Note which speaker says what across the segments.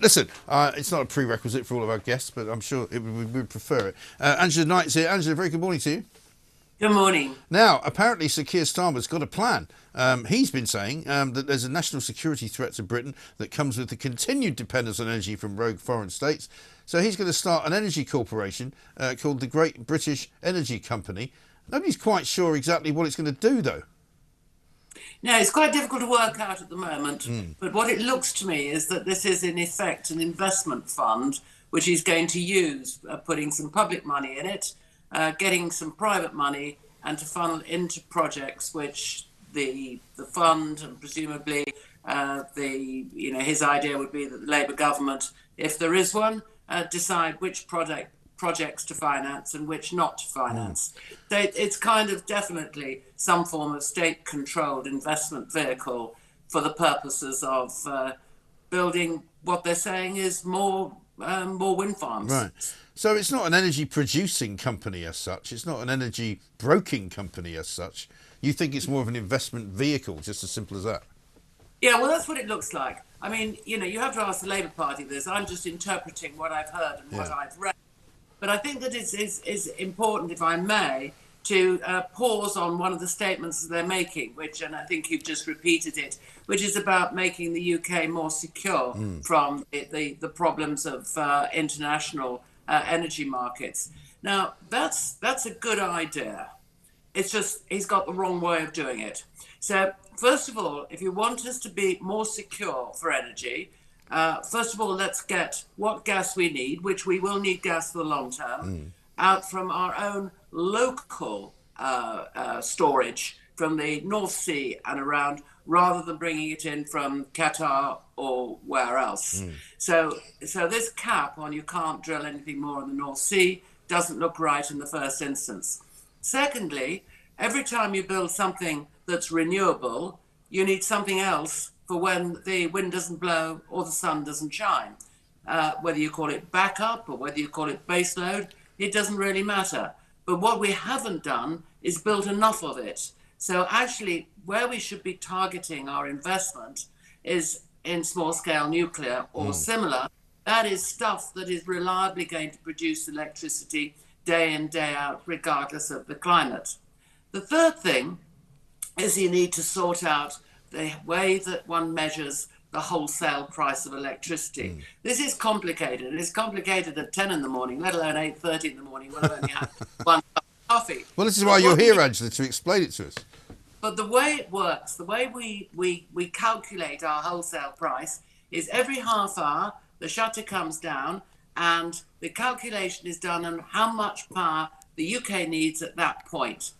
Speaker 1: Listen, it's not a prerequisite for all of our guests, but I'm sure we would prefer it. Angela Knight's here. Angela, very good morning to you.
Speaker 2: Good morning.
Speaker 1: Now, apparently, Sir Keir Starmer's got a plan. He's been saying that there's a national security threat to Britain that comes with the continued dependence on energy from rogue foreign states. So he's going to start an energy corporation called the Great British Energy Company. Nobody's quite sure exactly what it's going to do, though.
Speaker 2: Now, it's quite difficult to work out at the moment,
Speaker 1: Mm.
Speaker 2: but what it looks to me is that this is, in effect, an investment fund which he's going to use, putting some public money in it, getting some private money, and to funnel into projects which the fund and presumably his idea would be that the Labour government, if there is one, decide which projects to finance and which not to
Speaker 1: Mm.
Speaker 2: finance. So it's kind of definitely some form of state-controlled investment vehicle for the purposes of building what they're saying is more wind farms.
Speaker 1: Right. So it's not an energy producing company as such. It's not an energy broking company as such. You think it's more of an investment vehicle, just as simple as that.
Speaker 2: Yeah, well, that's what it looks like. I mean, you have to ask the Labour Party this. I'm just interpreting what I've heard and what
Speaker 1: Yeah.
Speaker 2: I've read. But I think that it's important, if I may, to pause on one of the statements that they're making, which, and I think you've just repeated it, which is about making the UK more secure
Speaker 1: Mm.
Speaker 2: from the problems of international energy markets. Now, that's a good idea. It's just he's got the wrong way of doing it. So, first of all, if you want us to be more secure for energy, first of all, let's get what gas we need, which we will need gas for the long term,
Speaker 1: Mm.
Speaker 2: out from our own local storage from the North Sea and around, rather than bringing it in from Qatar or where else.
Speaker 1: Mm.
Speaker 2: So this cap on you can't drill anything more in the North Sea doesn't look right in the first instance. Secondly, every time you build something that's renewable, you need something else for when the wind doesn't blow or the sun doesn't shine. Whether you call it backup or whether you call it baseload, it doesn't really matter. But what we haven't done is built enough of it. So actually, where we should be targeting our investment is in small scale nuclear or
Speaker 1: Mm.
Speaker 2: similar. That is stuff that is reliably going to produce electricity day in, day out, regardless of the climate. The third thing is you need to sort out the way that one measures the wholesale price of electricity.
Speaker 1: Mm.
Speaker 2: This is complicated. It's complicated at 10 in the morning, let alone 8:30 in the morning when I've only had one cup of coffee.
Speaker 1: Well, this is why
Speaker 2: But
Speaker 1: you're
Speaker 2: what
Speaker 1: here,
Speaker 2: we
Speaker 1: Angela, to explain it to us.
Speaker 2: but the way it works, the way we calculate our wholesale price is every half hour the shutter comes down and the calculation is done on how much power the UK needs at that point.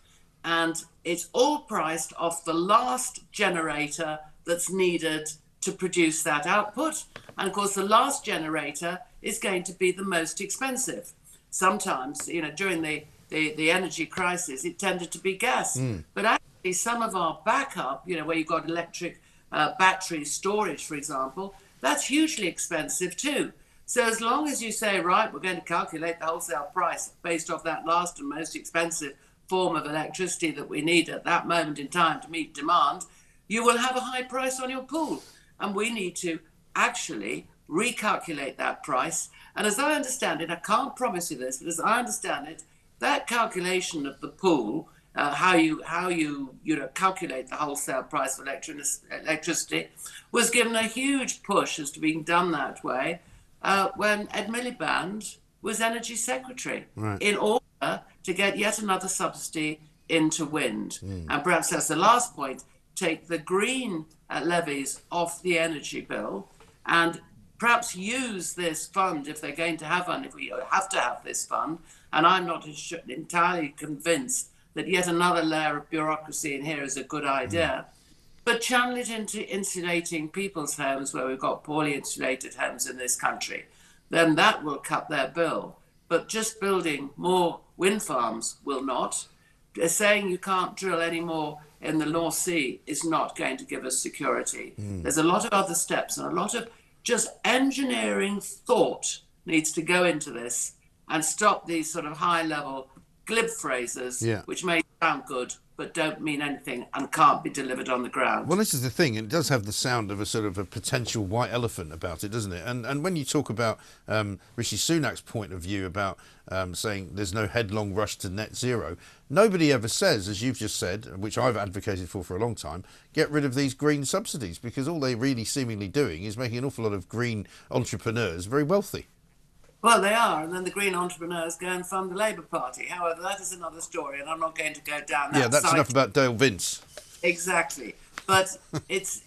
Speaker 2: And it's all priced off the last generator that's needed to produce that output. And of course, the last generator is going to be the most expensive. Sometimes, during the energy crisis, it tended to be gas.
Speaker 1: Mm.
Speaker 2: But actually, some of our backup, where you've got electric battery storage, for example, that's hugely expensive too. So as long as you say, right, we're going to calculate the wholesale price based off that last and most expensive form of electricity that we need at that moment in time to meet demand, you will have a high price on your pool. And we need to actually recalculate that price. And as I understand it, I can't promise you this, but as I understand it, that calculation of the pool, how you calculate the wholesale price of electricity, was given a huge push as to being done that way when Ed Miliband was Energy Secretary
Speaker 1: Right.
Speaker 2: in order to get yet another subsidy into wind.
Speaker 1: Mm.
Speaker 2: And perhaps that's the last point, take the green levies off the energy bill and perhaps use this fund if they're going to have one, if we have to have this fund. And I'm not entirely convinced that yet another layer of bureaucracy in here is a good
Speaker 1: Mm.
Speaker 2: idea. But channel it into insulating people's homes where we've got poorly insulated homes in this country. Then that will cut their bill. But just building more wind farms will not. Saying you can't drill any more in the North Sea is not going to give us security.
Speaker 1: Mm.
Speaker 2: There's a lot of other steps and a lot of just engineering thought needs to go into this and stop these sort of high level glib phrases
Speaker 1: Yeah.
Speaker 2: which may sound good but don't mean anything and can't be delivered on the ground.
Speaker 1: Well, this is the thing. It does have the sound of a sort of a potential white elephant about it, doesn't it? And when you talk about Rishi Sunak's point of view about saying there's no headlong rush to net zero, nobody ever says, as you've just said, which I've advocated for a long time, get rid of these green subsidies, because all they're really seemingly doing is making an awful lot of green entrepreneurs very wealthy.
Speaker 2: Well, they are, and then the green entrepreneurs go and fund the Labour Party. However, that is another story, and I'm not going to go down that.
Speaker 1: Yeah, that's enough about Dale Vince.
Speaker 2: Exactly. But if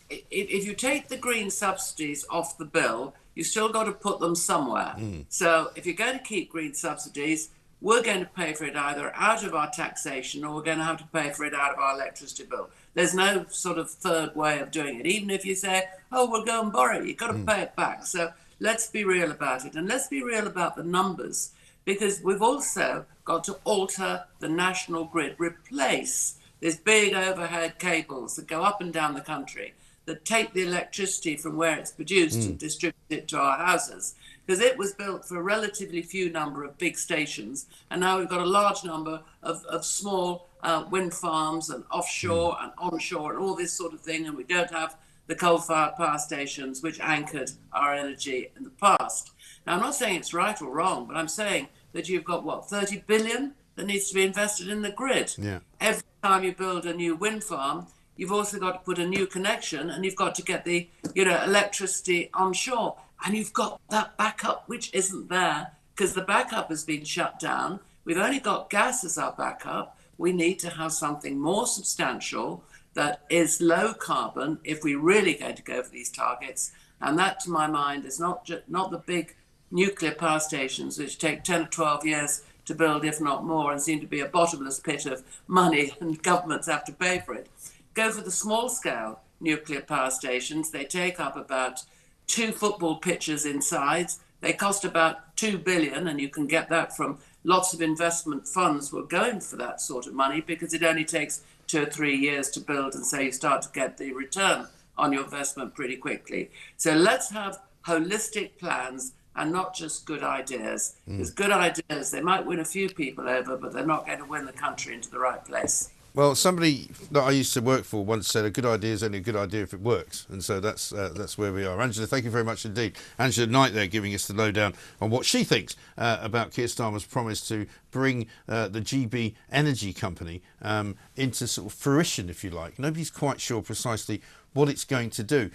Speaker 2: you take the green subsidies off the bill, you still got to put them somewhere. So if you're going to keep green subsidies, we're going to pay for it either out of our taxation, or we're going to have to pay for it out of our electricity bill. There's no sort of third way of doing it. Even if you say, oh, we'll go and borrow it, you've got to pay it back. So let's be real about it. And let's be real about the numbers, because we've also got to alter the national grid, replace these big overhead cables that go up and down the country, that take the electricity from where it's produced and distribute it to our houses. Because it was built for a relatively few number of big stations, and now we've got a large number of small wind farms and offshore and onshore and all this sort of thing, and we don't have the coal-fired power stations which anchored our energy in the past. Now, I'm not saying it's right or wrong, but I'm saying that you've got, what, 30 billion that needs to be invested in the grid.
Speaker 1: Yeah.
Speaker 2: Every time you build a new wind farm, you've also got to put a new connection, and you've got to get the electricity onshore. And you've got that backup, which isn't there, because the backup has been shut down. We've only got gas as our backup. We need to have something more substantial that is low carbon if we're really going to go for these targets. And that, to my mind, is not the big nuclear power stations, which take 10 or 12 years to build, if not more, and seem to be a bottomless pit of money, and governments have to pay for it. Go for the small-scale nuclear power stations. They take up about 2 football pitches in size. They cost about 2 billion, and you can get that from lots of investment funds who are going for that sort of money, because it only takes 2 or 3 years to build, and so you start to get the return on your investment pretty quickly. So let's have holistic plans and not just good ideas. Because good ideas, they might win a few people over, but they're not going to win the country into the right place.
Speaker 1: Well, somebody that I used to work for once said a good idea is only a good idea if it works, and so that's where we are. Angela, thank you very much indeed. Angela Knight there giving us the lowdown on what she thinks about Keir Starmer's promise to bring the GB Energy Company into sort of fruition, if you like. Nobody's quite sure precisely what it's going to do.